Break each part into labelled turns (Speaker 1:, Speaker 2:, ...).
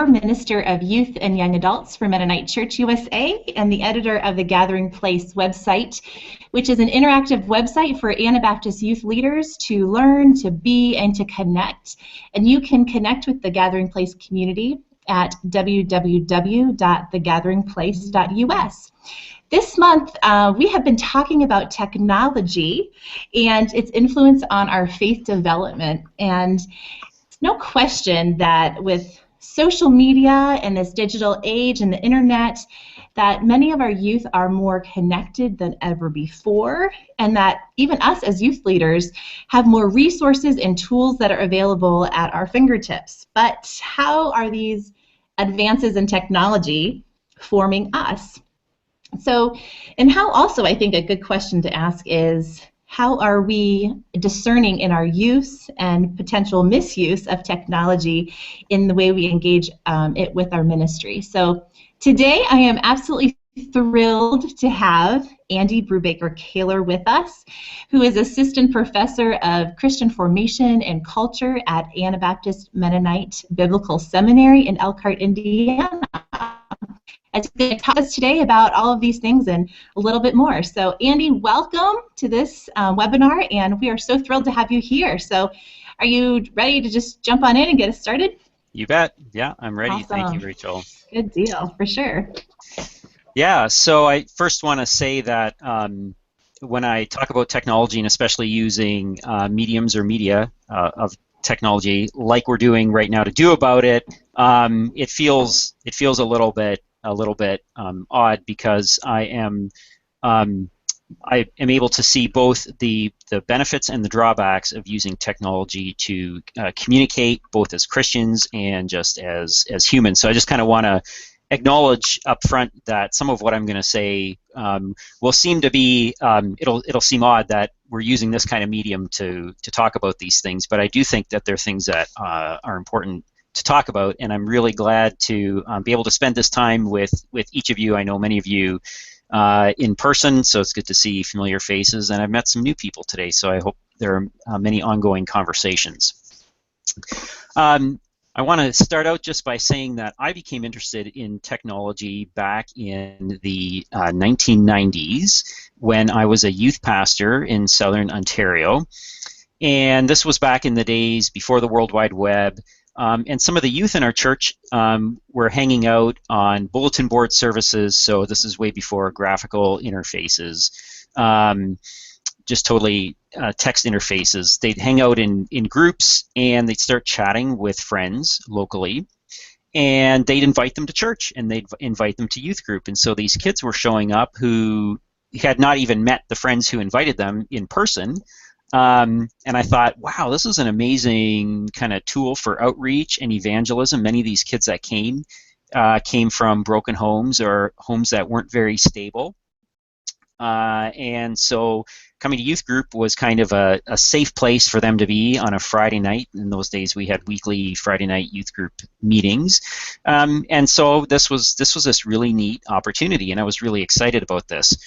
Speaker 1: Kaethler, Minister of Youth and Young Adults for Mennonite Church USA and the editor of the Gathering Place website, which is an interactive website for Anabaptist youth leaders to learn, to be, and to connect. And you can connect with the Gathering Place community at www.thegatheringplace.us. This month, we have been talking about technology and its influence on our faith development. And no question that with social media and this digital age and the internet, that many of our youth are more connected than ever before, and that even us as youth leaders have more resources and tools that are available at our fingertips. But how are these advances in technology forming us? So, and how also, I think a good question to ask is, how are we discerning in our use and potential misuse of technology in the way we engage it with our ministry? So today I am absolutely thrilled to have Andy Brubacher Kaethler with us, who is Assistant Professor of Christian Formation and Culture at Anabaptist Mennonite Biblical Seminary in Elkhart, Indiana. And he's going to talk to us today about all of these things and a little bit more. So Andy, welcome to this webinar, and we are so thrilled to have you here. So are you ready to just jump on in and get us started?
Speaker 2: You bet. Yeah, I'm ready.
Speaker 1: Awesome.
Speaker 2: Thank you, Rachel.
Speaker 1: Good deal, for sure.
Speaker 2: Yeah, so I first want to say that when I talk about technology, and especially using mediums or media of technology like we're doing right now to do about it, it feels a little bit odd, because I am able to see both the benefits and the drawbacks of using technology to communicate, both as Christians and just as humans. So I just kind of want to acknowledge up front that some of what I'm going to say will seem to be it'll seem odd that we're using this kind of medium to talk about these things, but I do think that there are things that are important to talk about, and I'm really glad to be able to spend this time with each of you. I know many of you in person, so it's good to see familiar faces, and I've met some new people today, so I hope there are many ongoing conversations. I want to start out just by saying that I became interested in technology back in the 1990s when I was a youth pastor in Southern Ontario, and this was back in the days before the World Wide Web. And some of the youth in our church were hanging out on bulletin board services, so this is way before graphical interfaces, just totally text interfaces. They'd hang out in groups, and they'd start chatting with friends locally, and they'd invite them to church, and they'd invite them to youth group. And so these kids were showing up who had not even met the friends who invited them in person. And I thought, wow, this is an amazing kind of tool for outreach and evangelism. Many of these kids that came from broken homes or homes that weren't very stable. And so coming to youth group was kind of a safe place for them to be on a Friday night. In those days, we had weekly Friday night youth group meetings. And so this was this really neat opportunity, and I was really excited about this.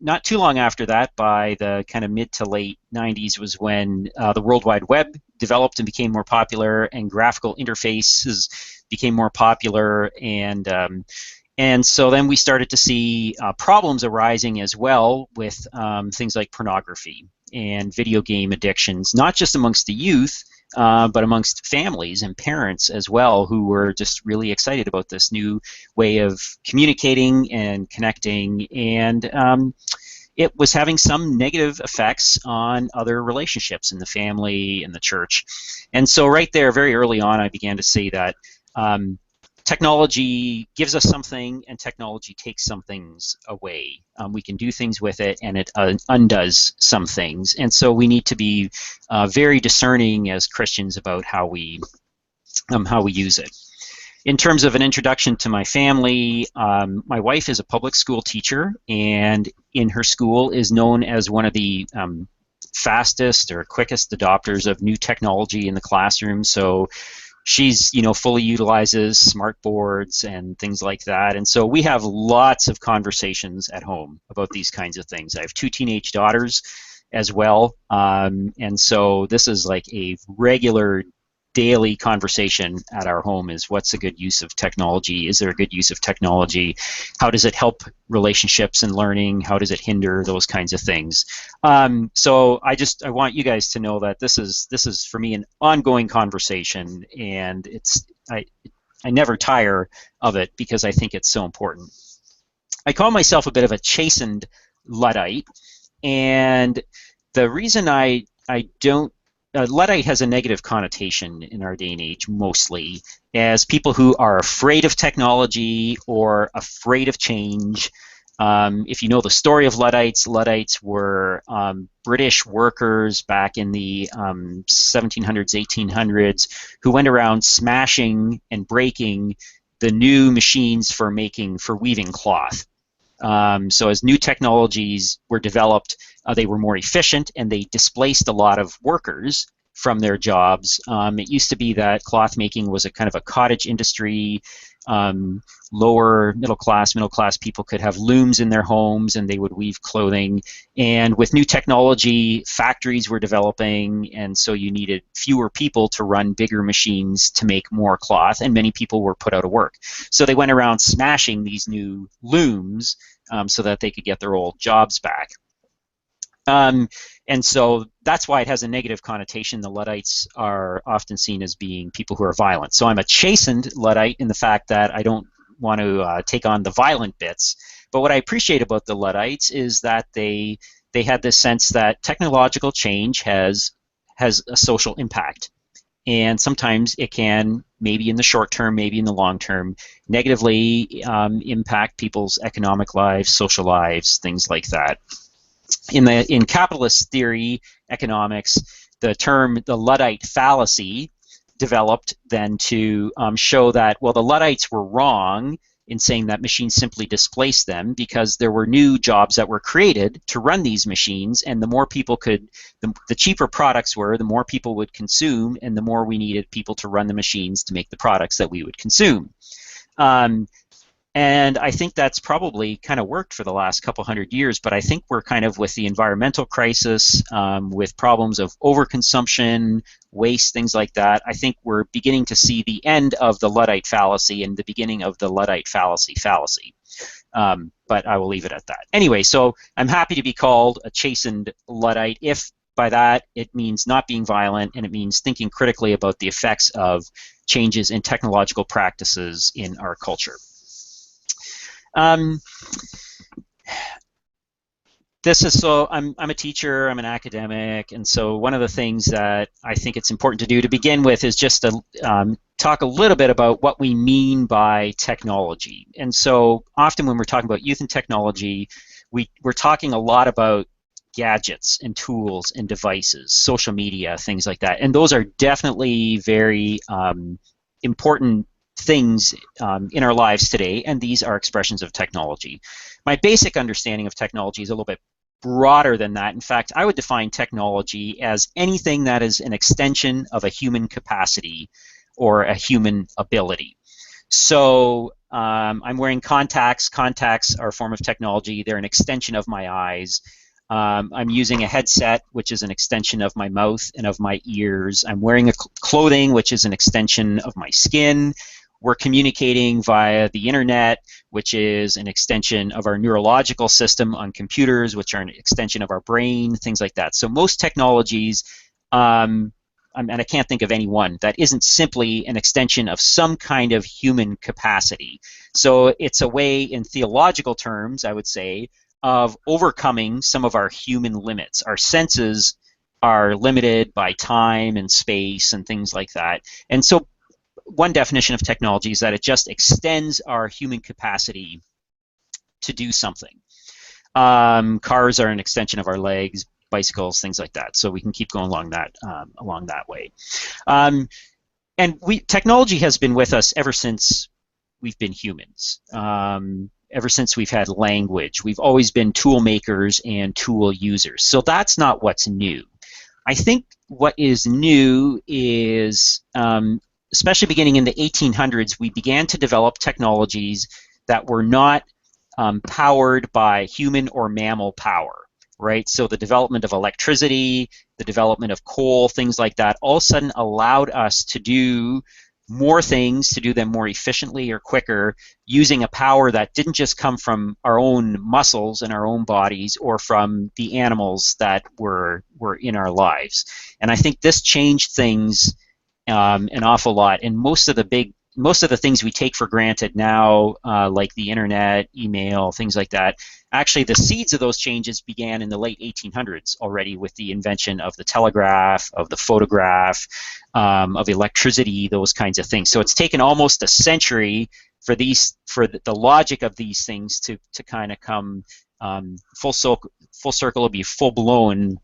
Speaker 2: Not too long after that, by the kind of mid to late 90s, was when the World Wide Web developed and became more popular, and graphical interfaces became more popular, and so then we started to see problems arising as well with things like pornography and video game addictions, not just amongst the youth, but amongst families and parents as well, who were just really excited about this new way of communicating and connecting, and it was having some negative effects on other relationships in the family and the church. And so right there, very early on, I began to see that technology gives us something, and technology takes some things away. We can do things with it, and it undoes some things. And so we need to be very discerning as Christians about how we use it. In terms of an introduction to my family, my wife is a public school teacher, and in her school is known as one of the fastest or quickest adopters of new technology in the classroom. So she's, fully utilizes smart boards and things like that. And so we have lots of conversations at home about these kinds of things. I have 2 teenage daughters as well. And so this is like a regular daily conversation at our home is, what's a good use of technology? Is there a good use of technology? How does it help relationships and learning? How does it hinder? Those kinds of things. So I want you guys to know that this is for me an ongoing conversation, and I never tire of it because I think it's so important. I call myself a bit of a chastened Luddite, and the reason I don't Luddite has a negative connotation in our day and age, mostly as people who are afraid of technology or afraid of change. If you know the story of Luddites, Luddites were British workers back in the 1700s, 1800s, who went around smashing and breaking the new machines for weaving cloth. So as new technologies were developed, they were more efficient, and they displaced a lot of workers from their jobs. It used to be that cloth making was a kind of a cottage industry. Lower middle class people could have looms in their homes, and they would weave clothing. And with new technology, factories were developing, and so you needed fewer people to run bigger machines to make more cloth, and many people were put out of work. So they went around smashing these new looms so that they could get their old jobs back. And so that's why it has a negative connotation. The Luddites are often seen as being people who are violent. So I'm a chastened Luddite in the fact that I don't want to take on the violent bits. But what I appreciate about the Luddites is that they had this sense that technological change has a social impact. And sometimes it can, maybe in the short term, maybe in the long term, negatively impact people's economic lives, social lives, things like that. In capitalist theory, economics, the term the Luddite fallacy developed then to show that, well, the Luddites were wrong in saying that machines simply displaced them, because there were new jobs that were created to run these machines, and the more people the cheaper products were, the more people would consume, and the more we needed people to run the machines to make the products that we would consume. And I think that's probably kind of worked for the last couple hundred years, but I think we're kind of with the environmental crisis, with problems of overconsumption, waste, things like that. I think we're beginning to see the end of the Luddite fallacy and the beginning of the Luddite fallacy. But I will leave it at that. Anyway, so I'm happy to be called a chastened Luddite, if by that it means not being violent, and it means thinking critically about the effects of changes in technological practices in our culture. I'm a teacher, I'm an academic, and so one of the things that I think it's important to do to begin with is just to talk a little bit about what we mean by technology. And so often when we're talking about youth and technology, we're talking a lot about gadgets and tools and devices, social media, things like that. And those are definitely very important things in our lives today, and these are expressions of technology. My basic understanding of technology is a little bit broader than that. In fact, I would define technology as anything that is an extension of a human capacity or a human ability. So I'm wearing contacts. Contacts are a form of technology. They're an extension of my eyes. I'm using a headset, which is an extension of my mouth and of my ears. I'm wearing clothing, which is an extension of my skin. We're communicating via the internet, which is an extension of our neurological system on computers, which are an extension of our brain, things like that. So most technologies, and I can't think of any one that isn't simply an extension of some kind of human capacity. So it's a way, in theological terms, I would say, of overcoming some of our human limits. Our senses are limited by time and space and things like that. And so one definition of technology is that it just extends our human capacity to do something. Cars are an extension of our legs, bicycles, things like that. So we can keep going along that way. And technology has been with us ever since we've been humans. Ever since we've had language, we've always been tool makers and tool users. So that's not what's new. I think what is new is, especially beginning in the 1800s, we began to develop technologies that were not powered by human or mammal power. right? So the development of electricity, the development of coal, things like that, all of a sudden allowed us to do more things, to do them more efficiently or quicker, using a power that didn't just come from our own muscles and our own bodies or from the animals that were in our lives. And I think this changed things an awful lot. And most of the things we take for granted now, like the internet, email, things like that, actually the seeds of those changes began in the late 1800s already with the invention of the telegraph, of the photograph, of electricity, those kinds of things. So it's taken almost a century for the logic of these things to kind of come full circle, be full blown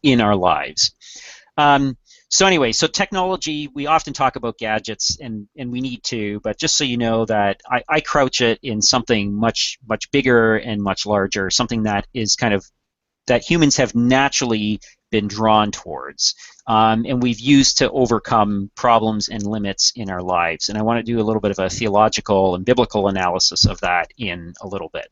Speaker 2: in our lives. So anyway, so technology, we often talk about gadgets, and we need to, but just so you know that I crouch it in something much bigger and much larger, something that is kind of, that humans have naturally been drawn towards, and we've used to overcome problems and limits in our lives. And I want to do a little bit of a theological and biblical analysis of that in a little bit.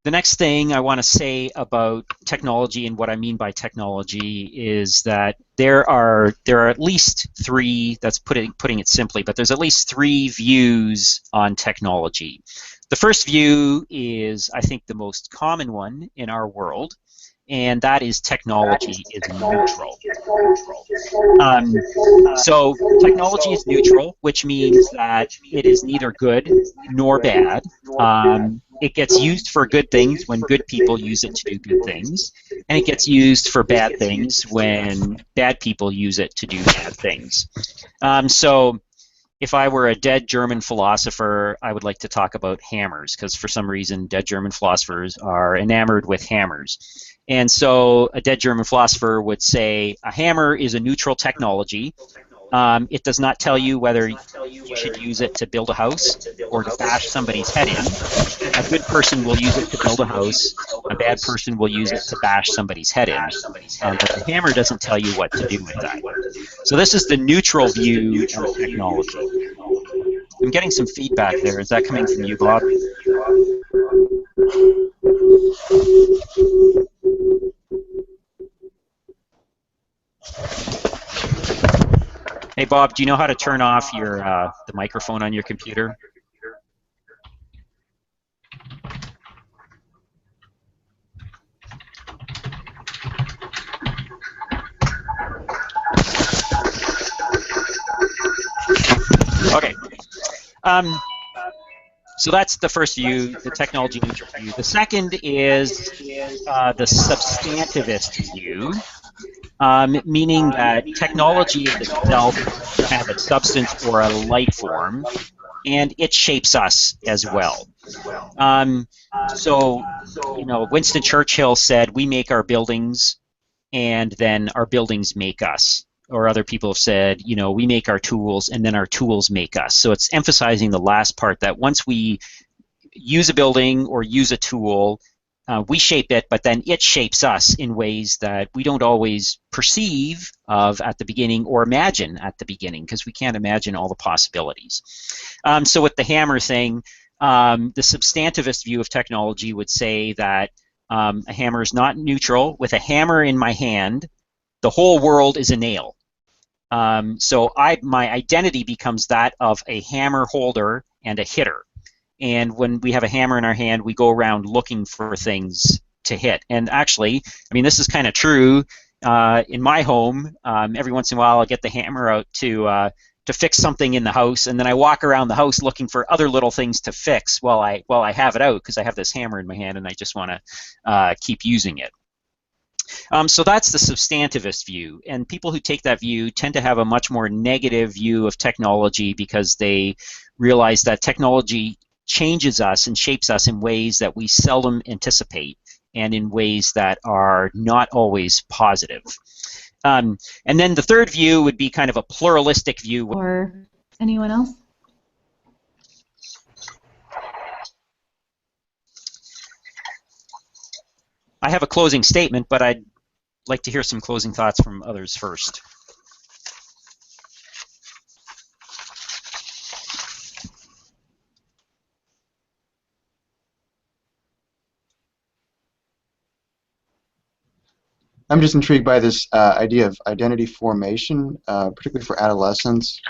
Speaker 2: The next thing I want to say about technology and what I mean by technology is that there are at least three, that's putting it simply, but there's at least three views on technology. The first view is, I think, the most common one in our world, and that is technology is neutral. So technology is neutral, which means that it is neither good nor bad. It gets used for good things when good people use it to do good things, and it gets used for bad things when bad people use it to do bad things. So if I were a dead German philosopher, I would like to talk about hammers, because for some reason dead German philosophers are enamored with hammers. And so a dead German philosopher would say a hammer is a neutral technology. It does not tell you whether you should use it to build a house or to bash somebody's head in. A good person will use it to build a house. A bad person will use it to bash somebody's head in. But the hammer doesn't tell you what to do with that. So this is the neutral view of technology. I'm getting some feedback there. Is that coming from you, Bob? Hey, Bob, do you know how to turn off your the microphone on your computer? Okay. So that's the first view, the technology neutral view. The second is the substantivist view, meaning that technology is itself kind of a substance or a life form, and it shapes us as well. So, you know, Winston Churchill said, "We make our buildings, and then our buildings make us." Or other people have said, you know, we make our tools, and then our tools make us. So it's emphasizing the last part, that once we use a building or use a tool, we shape it, but then it shapes us in ways that we don't always perceive of at the beginning or imagine at the beginning, because we can't imagine all the possibilities. So with the hammer thing, the substantivist view of technology would say that a hammer is not neutral. With a hammer in my hand, the whole world is a nail. So my identity becomes that of a hammer holder and a hitter. And when we have a hammer in our hand, we go around looking for things to hit. And actually, I mean, this is kind of true in my home. Every once in a while, I'll get the hammer out to fix something in the house, and then I walk around the house looking for other little things to fix while I have it out, because I have this hammer in my hand and I just want to keep using it. So that's the substantivist view, and people who take that view tend to have a much more negative view of technology, because they realize that technology changes us and shapes us in ways that we seldom anticipate, and in ways that are not always positive. And then the third view would be kind of a pluralistic view.
Speaker 1: Or anyone else?
Speaker 2: I have a closing statement, but I'd like to hear some closing thoughts from others first.
Speaker 3: I'm just intrigued by this idea of identity formation, particularly for adolescents.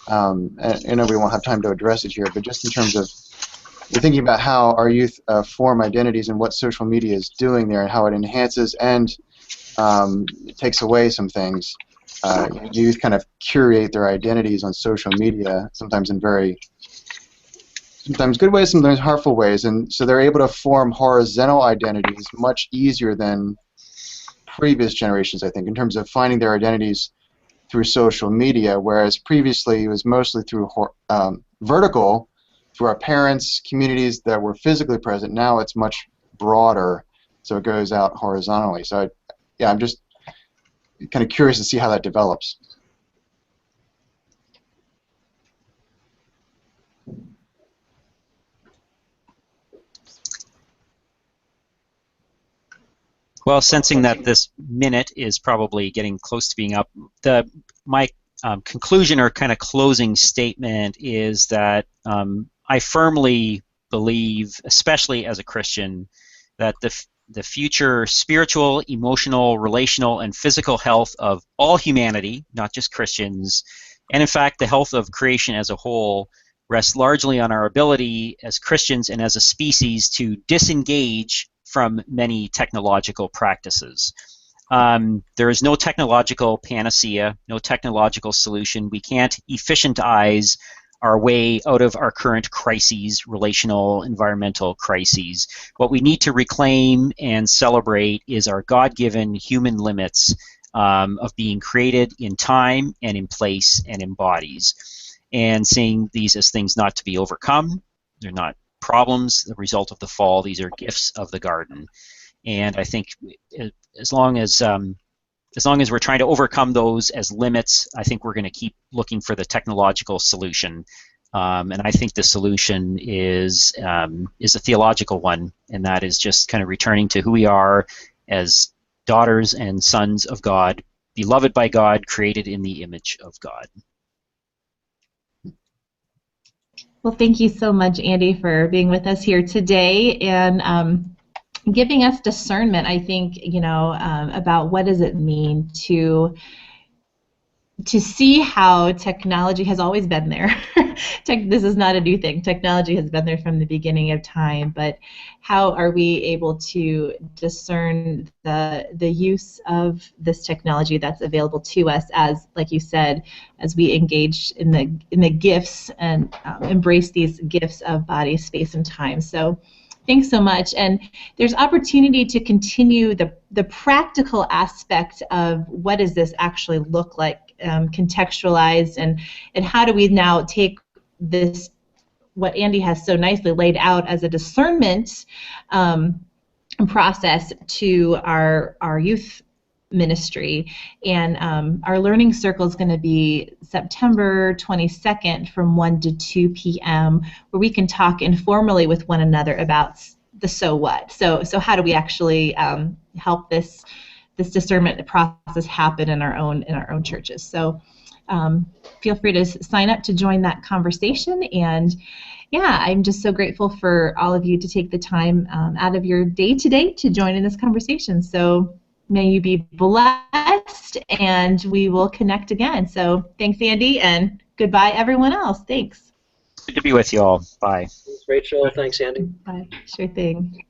Speaker 3: And I know we won't have time to address it here, but just in terms of you're thinking about how our youth form identities and what social media is doing there and how it enhances and takes away some things. Youth kind of curate their identities on social media, sometimes in sometimes good ways, sometimes harmful ways, and so they're able to form horizontal identities much easier than previous generations, I think, in terms of finding their identities through social media, whereas previously it was mostly through vertical, through our parents, communities that were physically present. Now it's much broader, so it goes out horizontally. So, yeah, I'm just kind of curious to see how that develops.
Speaker 2: Well, sensing that this minute is probably getting close to being up, my conclusion or kind of closing statement is that I firmly believe, especially as a Christian, that the future spiritual, emotional, relational, and physical health of all humanity, not just Christians, and in fact the health of creation as a whole, rests largely on our ability as Christians and as a species to disengage from many technological practices. There is no technological panacea, no technological solution. We can't efficientize our way out of our current crises, relational, environmental crises. What we need to reclaim and celebrate is our God-given human limits of being created in time and in place and in bodies, and seeing these as things not to be overcome. They're not problems, the result of the fall. These are gifts of the garden. And I think as long as we're trying to overcome those as limits, I think we're going to keep looking for the technological solution. And I think the solution is a theological one, and that is just kind of returning to who we are as daughters and sons of God, beloved by God, created in the image of God.
Speaker 1: Well, thank you so much, Andy, for being with us here today and giving us discernment, I think, about what does it mean to see how technology has always been there. This is not a new thing. Technology has been there from the beginning of time, but how are we able to discern the use of this technology that's available to us, as, like you said, as we engage in the gifts and embrace these gifts of body, space, and time. So thanks so much. And there's opportunity to continue the practical aspect of what does this actually look like, contextualized, and how do we now take this, what Andy has so nicely laid out as a discernment process, to our youth ministry. And our learning circle is going to be September 22nd from 1 to 2 p.m., where we can talk informally with one another about the so what. So how do we actually help this discernment process happen in our own churches. So feel free to sign up to join that conversation. And yeah, I'm just so grateful for all of you to take the time out of your day today to join in this conversation. So may you be blessed, and we will connect again. So thanks, Andy, and goodbye, everyone else. Thanks.
Speaker 2: Good to be with you all. Bye.
Speaker 4: Thanks, Rachel. Thanks, Andy.
Speaker 1: Bye. Sure thing.